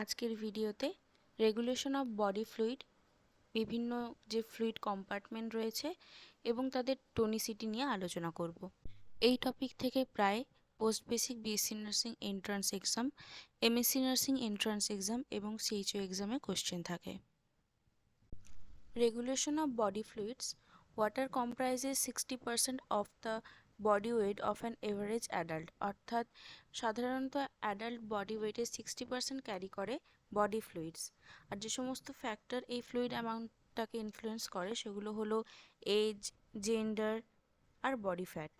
আজকের ভিডিওতে regulation of body fluid, বিভিন্ন যে ফ্লুইড কম্পার্টমেন্ট রয়েছে এবং তাদের টনিসিটি নিয়ে আলোচনা করব। এই টপিক থেকে প্রায় post basic BSc nursing entrance exam, MSc nursing entrance exam এবং সিএইচও এক্সামে কোশ্চেন থাকে। Regulation of body fluids. Water comprises 60% of the body weight of an average adult, অর্থাৎ সাধারণত অ্যাডাল্ট বডি ওয়েটের 60% ক্যারি করে বডি ফ্লুইডস। আর যে সমস্ত factor এই ফ্লুইড অ্যামাউন্টটাকে ইনফ্লুয়েন্স করে সেগুলো হলো এজ, জেন্ডার আর বডি ফ্যাট।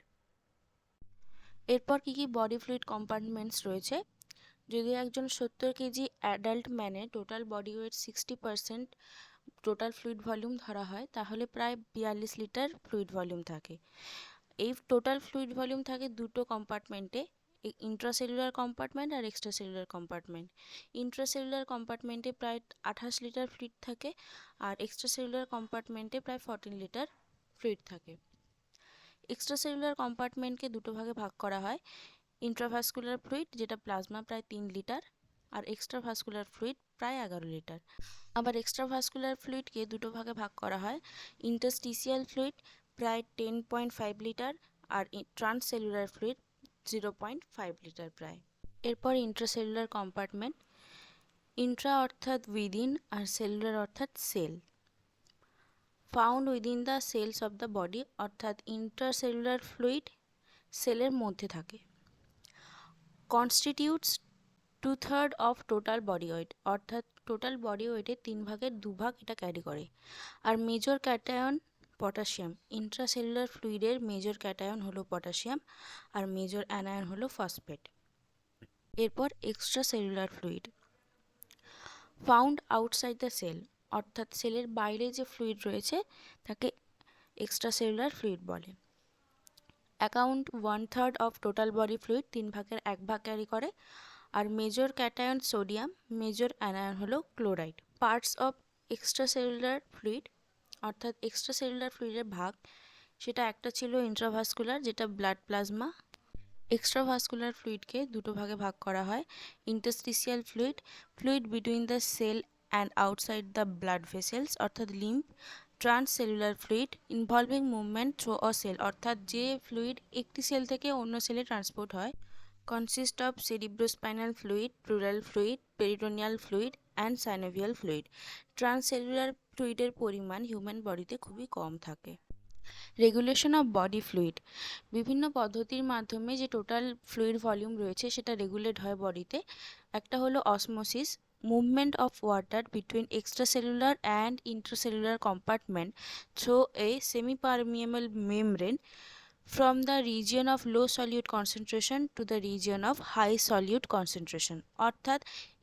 এরপর কী বডি ফ্লুইড কম্পার্টমেন্টস রয়েছে। যদি একজন 70 কেজি অ্যাডাল্ট ম্যানে total body weight 60% total fluid volume ধরা হয়, তাহলে প্রায় 42 লিটার ফ্লুইড ভলিউম থাকে। এই টোটাল ফ্লুইড ভলিউম থাকে দুটো কম্পার্টমেন্টে, ইন্ট্রাসেলুলার কম্পার্টমেন্ট আর এক্সট্রাসেলুলার কম্পার্টমেন্ট। ইন্ট্রাসেলুলার কম্পার্টমেন্টে প্রায় 28 লিটার ফ্লুইড থাকে আর এক্সট্রাসেলুলার কম্পার্টমেন্টে প্রায় 14 লিটার ফ্লুইড থাকে। এক্সট্রাসেলুলার কম্পার্টমেন্টকে দুটো ভাগে ভাগ করা হয়, ইন্ট্রাভাস্কুলার ফ্লুইড যেটা প্লাজমা প্রায় 3 লিটার আর এক্সট্রাভাস্কুলার ফ্লুইড প্রায় 11 লিটার। আবার এক্সট্রাভাস্কুলার ফ্লুইডকে দুটো ভাগে ভাগ করা হয়, ইন্টারস্টিসিয়াল ফ্লুইড প্রায় 10.5 লিটার আর ট্রান্সসেলুলার ফ্লুইড 0.5 লিটার প্রায়। এরপর ইন্ট্রাসেলুলার কম্পার্টমেন্ট। ইন্ট্রা অর্থাৎ উইদিন আর সেলুলার অর্থাৎ cell. Found within the cells of the body, অর্থাৎ ইন্ট্রাসেলুলার ফ্লুইড সেলের মধ্যে থাকে। Constitutes 2/3 of total body weight, অর্থাৎ টোটাল বডি ওয়েটের 3 ভাগের 2 ভাগ এটা ক্যারি করে। আর মেজর ক্যাটায়ন পটাশিয়াম। ইন্ট্রাসেলুলার ফ্লুইডের মেজর ক্যাটায়ন হলো পটাশিয়াম আর মেজর অ্যানায়ন হলো ফসফেট। এরপর extracellular fluid. Found outside the cell, অর্থাৎ সেলের বাইরে যে ফ্লুইড রয়েছে তাকে এক্সট্রা সেলুলার ফ্লুইড বলে। Account 1/3 of total body fluid, 3 ভাগের 1 ভাগ ক্যারি করে। আর major cation sodium, major anion হলো chloride. Parts of extracellular fluid, অর্থাৎ এক্সট্রাসেলুলার ফ্লুইডের ভাগ, সেটা একটা ছিল ইন্ট্রাভাস্কুলার যেটা ব্লাড প্লাজমা। এক্সট্রাভাস্কুলার ফ্লুইডকে দুটো ভাগে ভাগ করা হয়, interstitial fluid, fluid between the cell and outside the blood vessels অর্থাৎ lymph. Transcellular fluid involving movement through a cell, অর্থাৎ যে ফ্লুইড একটি সেল থেকে অন্য সেলে ট্রান্সপোর্ট হয়। Consist of cerebrospinal fluid, pleural fluid, peritoneal fluid and synovial fluid. ট্রান্সসেলুলার ফ্লুইডের পরিমাণ human বডিতে খুবই কম থাকে। Regulation of body fluid. বিভিন্ন পদ্ধতির মাধ্যমে যে টোটাল ফ্লুইড ভলিউম রয়েছে সেটা রেগুলেট হয় বডিতে। একটা হলো osmosis, movement of water between extracellular and intracellular compartment through a semi permeable membrane from the region of low solute concentration to the region of high solute concentration, অর্থাৎ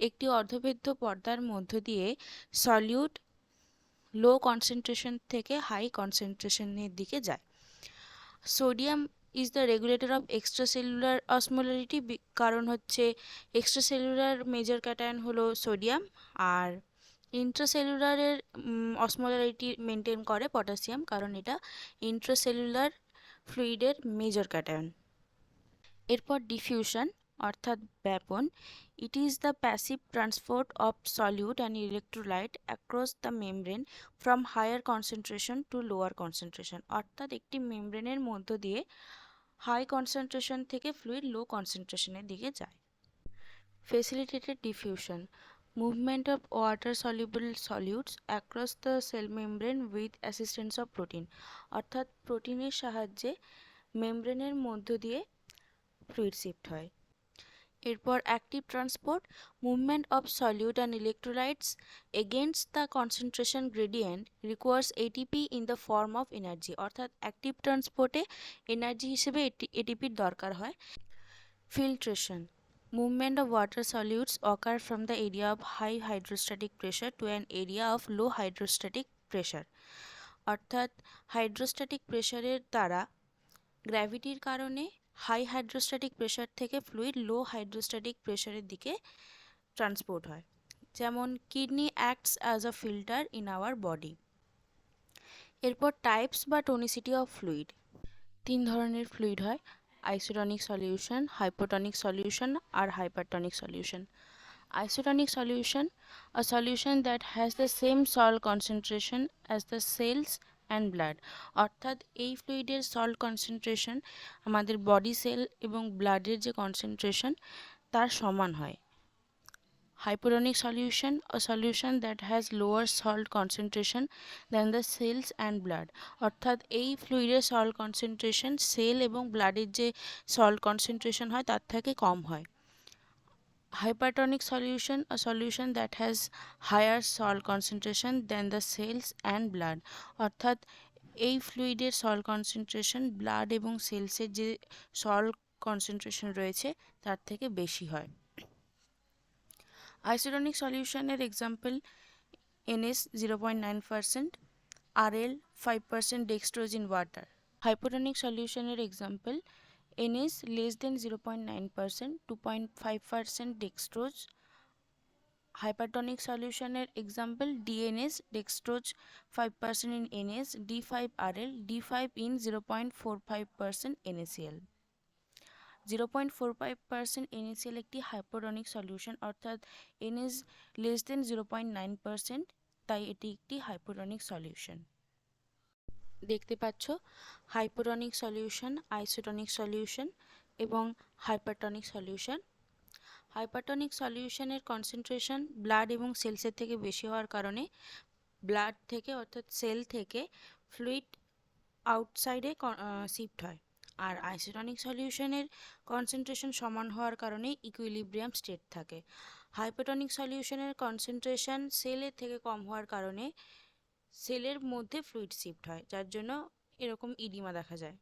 একটি অর্ধভেদ্য পর্দার মধ্য দিয়ে সলিউট লো কনসেন্ট্রেশন থেকে high কনসেন্ট্রেশনের দিকে যায়। Sodium is the regulator of extracellular osmolarity, কারণ হচ্ছে এক্সট্রাসেলুলার মেজর ক্যাটায়ন হলো সোডিয়াম আর ইন্ট্রাসেলুলারের অসমোলারিটি মেনটেন করে পটাশিয়াম, কারণ এটা ইন্ট্রাসেলুলার ফ্লুইডের মেজর ক্যাটায়ন। এরপর ডিফিউশন অর্থাৎ ব্যাপন। It is the passive transport of solute and electrolyte across the membrane from higher concentration to lower concentration, অর্থাৎ একটি মেমব্রেনের মধ্য দিয়ে হাই কনসেন্ট্রেশন থেকে ফ্লুইড লো কনসেন্ট্রেশনের দিকে যায়। Facilitated diffusion, movement of water soluble solutes across the cell membrane with assistance of protein, অর্থাৎ প্রোটিনের সাহায্যে মেমব্রেনের মধ্য দিয়ে ফ্লুইড শিফট হয়। এরপর active transport, movement of solute and electrolytes against the concentration gradient requires ATP in the form of energy, অর্থাৎ active ট্রান্সপোর্টে energy হিসেবে এটিপির দরকার হয়। Filtration, movement of water solutes occur from the area of high hydrostatic pressure to an area of low hydrostatic pressure, অর্থাৎ hydrostatic প্রেশারের দ্বারা গ্র্যাভিটির কারণে high hydrostatic pressure থেকে ফ্লুইড লো হাইড্রোস্ট্যাটিক প্রেশারের দিকে ট্রান্সপোর্ট হয়। যেমন kidney acts as a filter in our body. এরপর টাইপস বা টনিসিটি অফ ফ্লুইড। 3 ধরনের ফ্লুইড হয়, আইসোটনিক সলিউশন, হাইপোটনিক সলিউশন আর hypertonic solution. Isotonic solution, a solution that has the same salt concentration as the cells and blood, অর্থাৎ এই ফ্লুইডের salt concentration আমাদের body sell এবং ব্লাডের যে কনসেন্ট্রেশন তার সমান হয়। Hyperonic solution, a solution that has lower salt concentration than the cells and blood, অর্থাৎ এই ফ্লুইডের সল্ট কনসেন্ট্রেশন সেল এবং ব্লাডের যে সল্ট কনসেন্ট্রেশন হয় তার থেকে কম হয়। Hypertonic solution, a solution that has higher salt concentration than the cells and blood, অর্থাৎ এই ফ্লুইডের সল্ট কনসেন্ট্রেশন ব্লাড এবং সেলসের যে সল্ট কনসেন্ট্রেশন রয়েছে তার থেকে বেশি হয়। Isotonic সলিউশনের example NS 0.9%, RL 5% dextrose in water. Hypotonic সলিউশনের example NS less than 0.9%, 2.5% dextrose. Hypertonic সলিউশনের example DNS, dextrose 5% in NS, D5RL, D5 in 0.45% NaCl. 0.45% NaCl একটি হাইপোটনিক সলিউশন, অর্থাৎ NS লেস দেন 0.9%, তাই এটি একটি হাইপোটনিক সলিউশন। দেখতে পাচ্ছ হাইপোটনিক সলিউশন, আইসোটনিক সলিউশন এবং হাইপারটনিক সলিউশন। হাইপারটনিক সলিউশনের কনসেন্ট্রেশন ব্লাড এবং সেলসের থেকে বেশি হওয়ার কারণে ব্লাড থেকে অর্থাৎ সেল থেকে ফ্লুইড আউটসাইডে শিফট হয়। আর আইসোটনিক সলিউশনের কনসেন্ট্রেশন সমান হওয়ার কারণে ইকুইলিব্রিয়াম স্টেট থাকে। হাইপোটনিক সলিউশনের কনসেন্ট্রেশন সেলের থেকে কম হওয়ার কারণে সেলের মধ্যে ফ্লুইড শিফট হয়, যার জন্য এরকম ইডিমা দেখা যায়।